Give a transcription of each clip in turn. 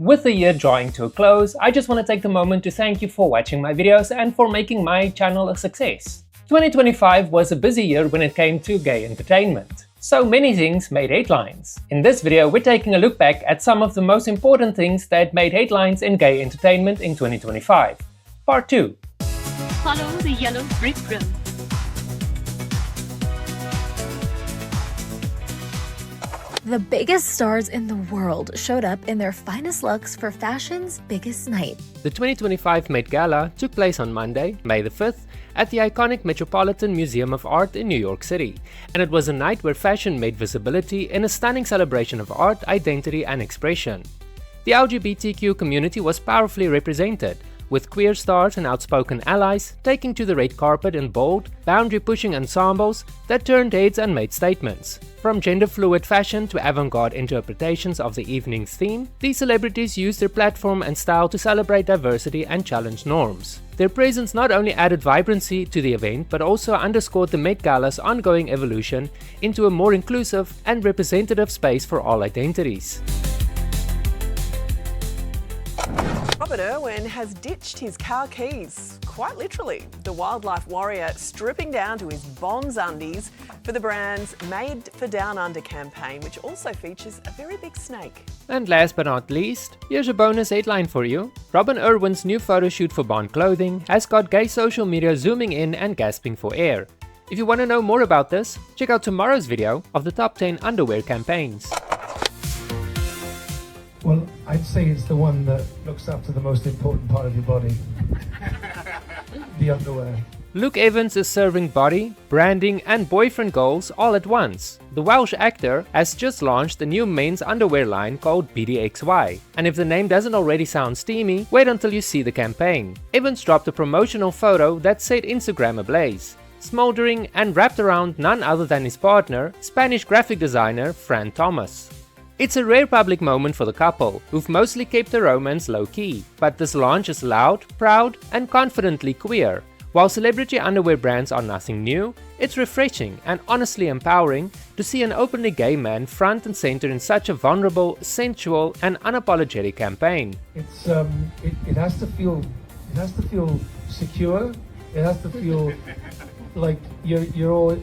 With the year drawing to a close, I just want to take the moment to thank you for watching my videos and for making my channel a success. 2025 was a busy year when it came to gay entertainment. So many things made headlines. In this video, we're taking a look back at some of the most important things that made headlines in gay entertainment in 2025. Part 2. Follow the yellow brick road. The biggest stars in the world showed up in their finest looks for fashion's biggest night. The 2025 Met Gala took place on Monday, May the 5th, at the iconic Metropolitan Museum of Art in New York City, and it was a night where fashion made visibility in a stunning celebration of art, identity and expression. The LGBTQ community was powerfully represented, with queer stars and outspoken allies taking to the red carpet in bold, boundary-pushing ensembles that turned heads and made statements. From gender-fluid fashion to avant-garde interpretations of the evening's theme, these celebrities used their platform and style to celebrate diversity and challenge norms. Their presence not only added vibrancy to the event, but also underscored the Met Gala's ongoing evolution into a more inclusive and representative space for all identities. Robert Irwin has ditched his car keys, quite literally. The wildlife warrior stripping down to his Bonds undies for the brand's Made for Down Under campaign, which also features a very big snake. And last but not least, here's a bonus headline for you. Robert Irwin's new photo shoot for Bond clothing has got gay social media zooming in and gasping for air. If you want to know more about this, check out tomorrow's video of the top 10 underwear campaigns. Well, I'd say it's the one that looks after the most important part of your body. The underwear. Luke Evans is serving body, branding and boyfriend goals all at once. The Welsh actor has just launched a new men's underwear line called BDXY, and if the name doesn't already sound steamy, wait until you see the campaign. Evans dropped a promotional photo that set Instagram ablaze, smoldering and wrapped around none other than his partner, Spanish graphic designer Fran Thomas. It's a rare public moment for the couple, who've mostly kept their romance low-key, but this launch is loud, proud and confidently queer. While celebrity underwear brands are nothing new, it's refreshing and honestly empowering to see an openly gay man front and center in such a vulnerable, sensual and unapologetic campaign. It's it has to feel secure. It has to feel like you're all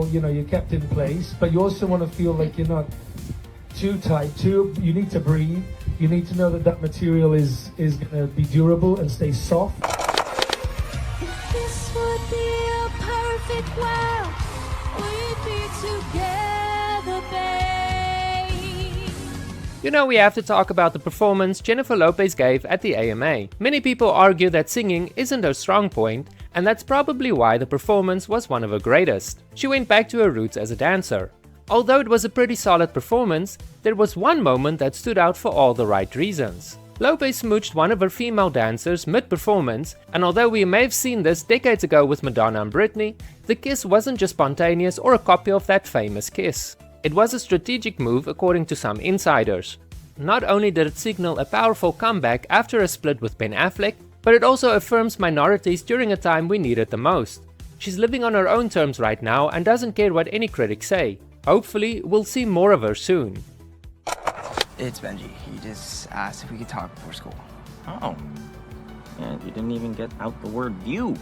you're kept in place, but you also want to feel like you're not too tight. You need to breathe. You need to know that that material is going to be durable and stay soft. This would be a perfect world. We'd be together, babe. You know, we have to talk about the performance Jennifer Lopez gave at the AMA. Many people argue that singing isn't her strong point, and that's probably why the performance was one of her greatest. She went back to her roots as a dancer. Although it was a pretty solid performance, there was one moment that stood out for all the right reasons. Lopez smooched one of her female dancers mid-performance, and although we may have seen this decades ago with Madonna and Britney, the kiss wasn't just spontaneous or a copy of that famous kiss. It was a strategic move according to some insiders. Not only did it signal a powerful comeback after a split with Ben Affleck, but it also affirms minorities during a time we need it the most. She's living on her own terms right now and doesn't care what any critics say. Hopefully, we'll see more of her soon. It's Benji. He just asked if we could talk before school. Oh. Yeah, you didn't even get out the word you.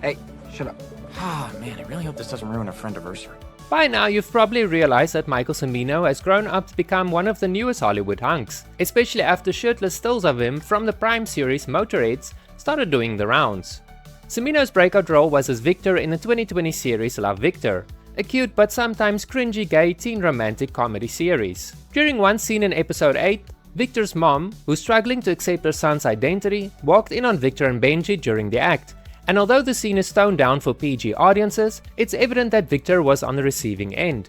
Hey, shut up. Ah, man, I really hope this doesn't ruin our friend-iversary. By now, you've probably realized that Michael Cimino has grown up to become one of the newest Hollywood hunks, especially after shirtless stills of him from the Prime series Motorheads started doing the rounds. Cimino's breakout role was as Victor in the 2020 series Love, Victor, a cute but sometimes cringy gay teen romantic comedy series. During one scene in episode 8, Victor's mom, who's struggling to accept her son's identity, walked in on Victor and Benji during the act, and although the scene is toned down for PG audiences, it's evident that Victor was on the receiving end.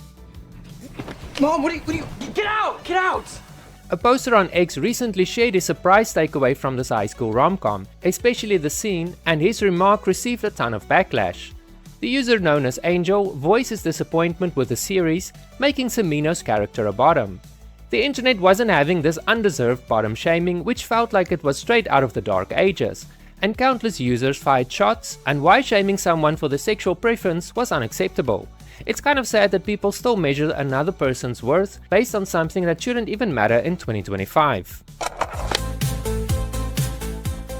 Mom, what are you, get out, get out! A poster on X recently shared his surprise takeaway from this high school rom-com, especially the scene, and his remark received a ton of backlash. The user known as Angel voices disappointment with the series, making Cimino's character a bottom. The internet wasn't having this undeserved bottom shaming, which felt like it was straight out of the dark ages, and countless users fired shots, and why shaming someone for their sexual preference was unacceptable. It's kind of sad that people still measure another person's worth based on something that shouldn't even matter in 2025.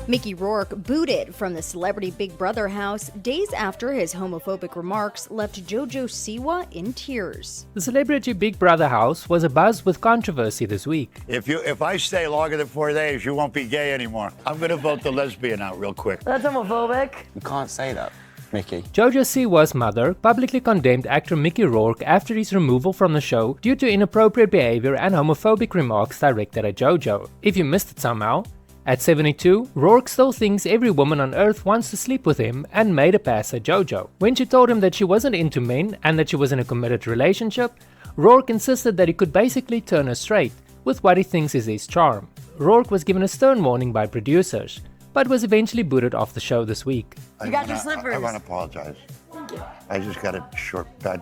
Mickey Rourke booted from the Celebrity Big Brother house days after his homophobic remarks left JoJo Siwa in tears. The Celebrity Big Brother house was abuzz with controversy this week. If I stay longer than 4 days, you won't be gay anymore. I'm gonna vote the lesbian out real quick. That's homophobic. You can't say that, Mickey. JoJo Siwa's mother publicly condemned actor Mickey Rourke after his removal from the show due to inappropriate behavior and homophobic remarks directed at JoJo. If you missed it somehow, at 72, Rourke still thinks every woman on earth wants to sleep with him and made a pass at JoJo. When she told him that she wasn't into men and that she was in a committed relationship, Rourke insisted that he could basically turn her straight with what he thinks is his charm. Rourke was given a stern warning by producers, but was eventually booted off the show this week. You got your slippers. I want to apologize. Thank you. I just got a bad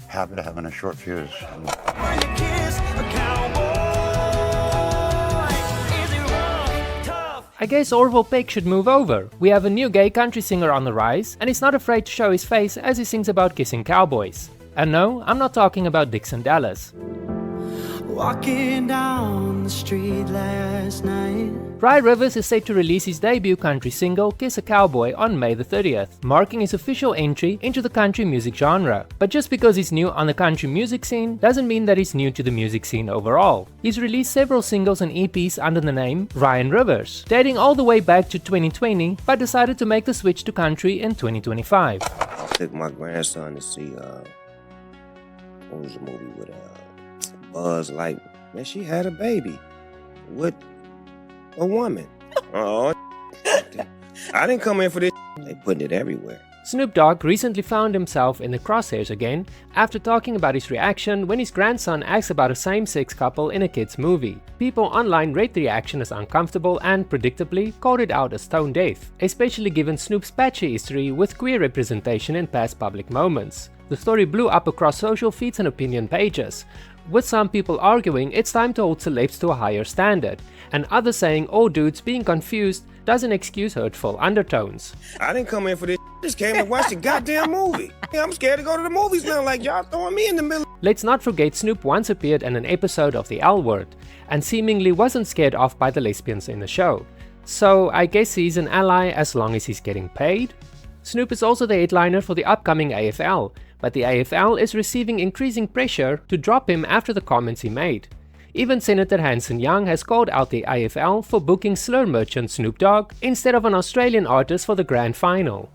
habit of having a short fuse. I guess Orville Peck should move over. We have a new gay country singer on the rise, and he's not afraid to show his face as he sings about kissing cowboys. And no, I'm not talking about Dixon Dallas. Walking down the street last night. Rye Rivers is set to release his debut country single, Kiss a Cowboy, on May the 30th, marking his official entry into the country music genre. But just because he's new on the country music scene doesn't mean that he's new to the music scene overall. He's released several singles and EPs under the name Ryan Rivers, dating all the way back to 2020, but decided to make the switch to country in 2025. I took my grandson to see, what was the movie with Buzz Lightyear? Man, she had a baby with a woman. Oh, I didn't come in for this. They putting it everywhere. Snoop Dogg recently found himself in the crosshairs again after talking about his reaction when his grandson asked about a same-sex couple in a kids' movie. People online rate the reaction as uncomfortable and, predictably, called it out as tone deaf, especially given Snoop's patchy history with queer representation in past public moments. The story blew up across social feeds and opinion pages, with some people arguing it's time to hold celebs to a higher standard, and others saying all dudes being confused doesn't excuse hurtful undertones. I didn't come in for this. Just came to watch the goddamn movie. I'm scared to go to the movies now, like y'all throwing me in the middle. Let's not forget Snoop once appeared in an episode of The L Word, and seemingly wasn't scared off by the lesbians in the show. So I guess he's an ally as long as he's getting paid? Snoop is also the headliner for the upcoming AFL, but the AFL is receiving increasing pressure to drop him after the comments he made. Even Senator Hanson Young has called out the AFL for booking slur merchant Snoop Dogg instead of an Australian artist for the grand final.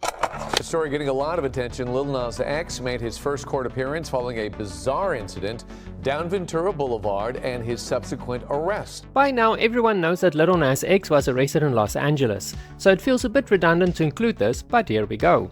A story getting a lot of attention. Lil Nas X made his first court appearance following a bizarre incident down Ventura Boulevard and his subsequent arrest. By now, everyone knows that Lil Nas X was arrested in Los Angeles, so it feels a bit redundant to include this, but here we go.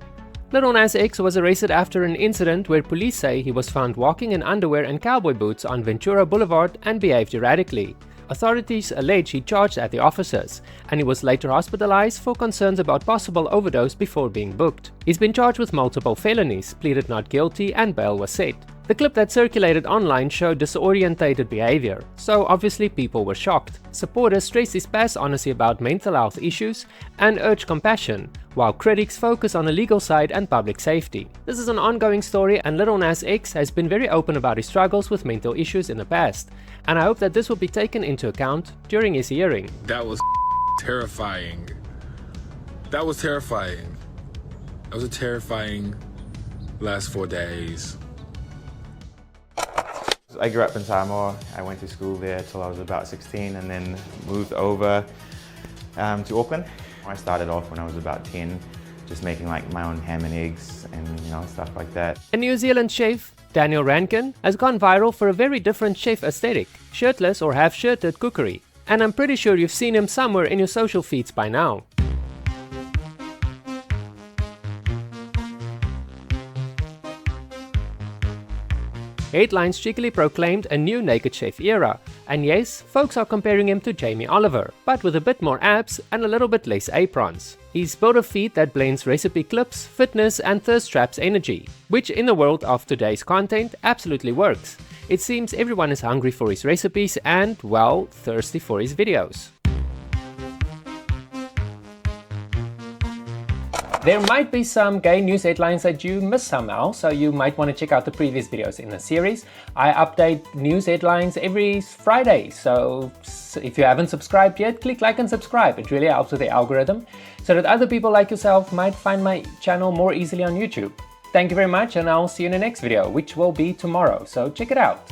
Lil Nas X was arrested after an incident where police say he was found walking in underwear and cowboy boots on Ventura Boulevard and behaved erratically. Authorities allege he charged at the officers, and he was later hospitalized for concerns about possible overdose before being booked. He's been charged with multiple felonies, pleaded not guilty, and bail was set. The clip that circulated online showed disorientated behavior, so obviously people were shocked. Supporters stressed his past honesty about mental health issues and urged compassion, while critics focus on the legal side and public safety. This is an ongoing story, and Lil Nas X has been very open about his struggles with mental issues in the past, and I hope that this will be taken into account during his hearing. That was terrifying. That was terrifying. That was a terrifying last 4 days. I grew up in Samoa. I went to school there till I was about 16 and then moved over to Auckland. I started off when I was about 10, just making like my own ham and eggs and stuff like that. A New Zealand chef, Daniel Ranken, has gone viral for a very different chef aesthetic, shirtless or half-shirted cookery. And I'm pretty sure you've seen him somewhere in your social feeds by now. Headlines cheekily proclaimed a new Naked Chef era, and yes, folks are comparing him to Jamie Oliver, but with a bit more abs and a little bit less aprons. He's built a feed that blends recipe clips, fitness and thirst traps energy, which in the world of today's content absolutely works. It seems everyone is hungry for his recipes and, well, thirsty for his videos. There might be some gay news headlines that you missed somehow, so you might want to check out the previous videos in the series. I update news headlines every Friday, so if you haven't subscribed yet, click like and subscribe. It really helps with the algorithm, so that other people like yourself might find my channel more easily on YouTube. Thank you very much, and I'll see you in the next video, which will be tomorrow, so check it out.